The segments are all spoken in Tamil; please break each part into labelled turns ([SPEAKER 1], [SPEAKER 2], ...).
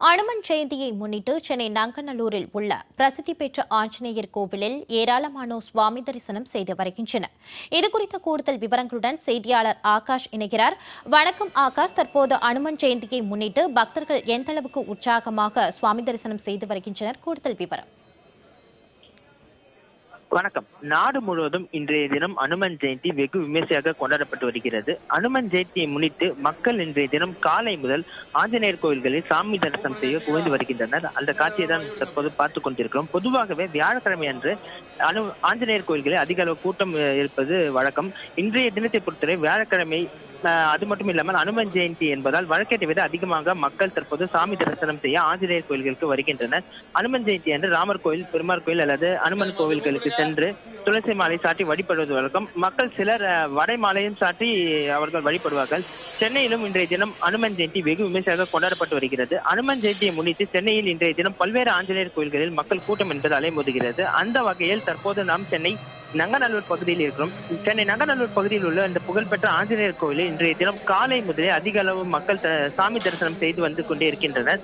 [SPEAKER 1] அனுமன் ஜெயந்தியை முன்னிட்டு சென்னை நங்கநல்லூரில் உள்ள பிரசித்தி பெற்ற ஆஞ்சநேயர் கோவிலில் ஏராளமானோர் சுவாமி தரிசனம் செய்து வருகின்றனர். இதுகுறித்த கூடுதல் விவரங்களுடன் செய்தியாளர் ஆகாஷ் இணைகிறார். வணக்கம் ஆகாஷ், தற்போது அனுமன் ஜெயந்தியை முன்னிட்டு பக்தர்கள் எந்த அளவுக்கு உற்சாகமாக சுவாமி தரிசனம் செய்து வருகின்றனர்? கூடுதல் விவரம்.
[SPEAKER 2] வணக்கம். நாடு முழுவதும் இன்றைய தினம் அனுமன் ஜெயந்தி வெகு விமர்சையாக கொண்டாடப்பட்டு வருகிறது. அனுமன் ஜெயந்தியை முன்னிட்டு மக்கள் இன்றைய தினம் காலை முதல் ஆஞ்சநேயர் கோயில்களில் சாமி தரிசனம் செய்ய குவிந்து வருகின்றனர். அந்த காட்சியை தான் தற்போது பார்த்துக் கொண்டிருக்கிறோம். பொதுவாகவே வியாழக்கிழமை அன்று ஆஞ்சநேயர் கோயில்களில் அதிக அளவு கூட்டம் இருப்பது வழக்கம். இன்றைய தினத்தை பொறுத்தவரை வியாழக்கிழமை, அது மட்டும் இல்லாமல் அனுமன் ஜெயந்தி என்பதால் வழக்கத்தை விட அதிகமாக மக்கள் தற்போது சாமி தரிசனம் செய்ய ஆஞ்சநேயர் கோயில்களுக்கு வருகின்றனர். அனுமன் ஜெயந்தி அன்று ராமர் கோயில், பெருமாள் கோயில் அல்லது அனுமன் கோவில்களுக்கு சென்று துளசி மாலை சாற்றி வழிபடுவது வழக்கம். மக்கள் சிலர் வடை மாலையும் சாற்றி அவர்கள் வழிபடுவார்கள். சென்னையிலும் இன்றைய தினம் அனுமன் ஜெயந்தி வெகு விமர்சையாக கொண்டாடப்பட்டு வருகிறது. அனுமன் ஜெயந்தியை முன்னிட்டு சென்னையில் இன்றைய தினம் பல்வேறு ஆஞ்சநேயர் கோயில்களில் மக்கள் கூட்டம் என்பது அலைமோதுகிறது. அந்த வகையில் தற்போது நாம் சென்னை நங்கநல்லூர் பகுதியில் இருக்கிறோம். சென்னை நங்கநல்லூர் பகுதியில் உள்ள இந்த புகழ்பெற்ற ஆஞ்சநேயர் கோயிலில் இன்றைய தினம் காலை முதலே அதிக அளவு மக்கள் சாமி தரிசனம் செய்து வந்து கொண்டே இருக்கின்றனர்.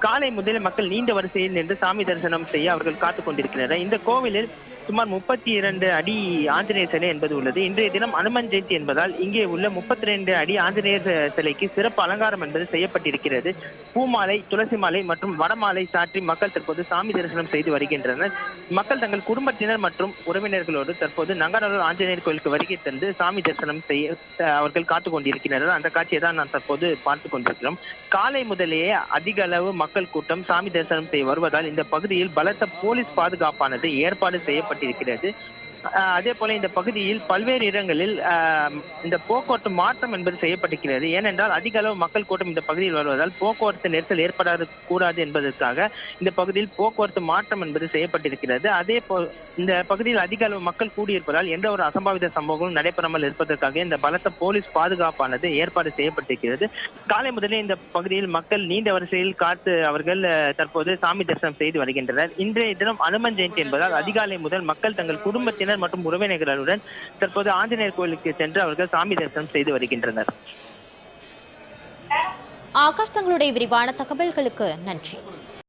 [SPEAKER 2] காலை முதலில் மக்கள் நீண்ட வரிசையில் நின்று சாமி தரிசனம் செய்ய அவர்கள் காத்துக் கொண்டிருக்கின்றனர். இந்த கோவிலில் சுமார் 32 அடி ஆஞ்சநேயர் சிலை என்பது உள்ளது. இன்றைய தினம் அனுமன் ஜெயந்தி என்பதால் இங்கே உள்ள 32 அடி ஆஞ்சநேயர் சிலைக்கு சிறப்பு அலங்காரம் என்பது செய்யப்பட்டிருக்கிறது. பூமாலை, துளசி மாலை மற்றும் வடமாலை சாற்றி மக்கள் தற்போது சாமி தரிசனம் செய்து வருகின்றனர். மக்கள் தங்கள் குடும்பத்தினர் மற்றும் உறவினர்களோடு தற்போது நங்கநல்லூர் ஆஞ்சநேயர் கோயிலுக்கு வருகை தந்து சாமி தரிசனம் செய்ய அவர்கள் காத்துக் கொண்டிருக்கிறார்கள். அந்த காட்சியை தான் நான் தற்போது பார்த்துக் கொண்டிருக்கிறோம். காலை முதலேயே அதிக அளவு மக்கள் கூட்டம் சாமி தரிசனம் செய்ய வருவதால் இந்த பகுதியில் பலத்த போலீஸ் பாதுகாப்பானது ஏற்பாடு செய்யப்பட்டிருக்கிறது. அதே போல இந்த பகுதியில் பல்வேறு இடங்களில் இந்த போக்குவரத்து மாற்றம் என்பது செய்யப்பட்டிருக்கிறது. ஏனென்றால் அதிக அளவு மக்கள் கூட்டம் இந்த பகுதியில் வருவதால் போக்குவரத்து நெரிசல் ஏற்படாது கூடாது என்பதற்காக இந்த பகுதியில் போக்குவரத்து மாற்றம் என்பது செய்யப்பட்டிருக்கிறது. அதே போல் இந்த பகுதியில் அதிக அளவு மக்கள் கூடியிருப்பதால் எந்த ஒரு அசம்பாவித சம்பவங்களும் நடைபெறாமல் இருப்பதற்காக இந்த பலத்த போலீஸ் பாதுகாப்பானது ஏற்பாடு செய்யப்பட்டிருக்கிறது. காலை முதலே இந்த பகுதியில் மக்கள் நீண்ட வரிசையில் காத்து அவர்கள் தற்போது சாமி தரிசனம் செய்து வருகின்றனர். இன்றைய தினம் அனுமன் ஜெயந்தி என்பதால் அதிகாலை முதல் மக்கள் தங்கள் குடும்பத்தினர் மற்றும் உறவினர்களுடன் தற்போது ஆஞ்சநேயர் கோயிலுக்கு சென்று அவர்கள் சாமி தரிசனம் செய்து வருகின்றனர்.
[SPEAKER 1] ஆகாஷ், தங்களுடைய விரிவான தகவல்களுக்கு நன்றி.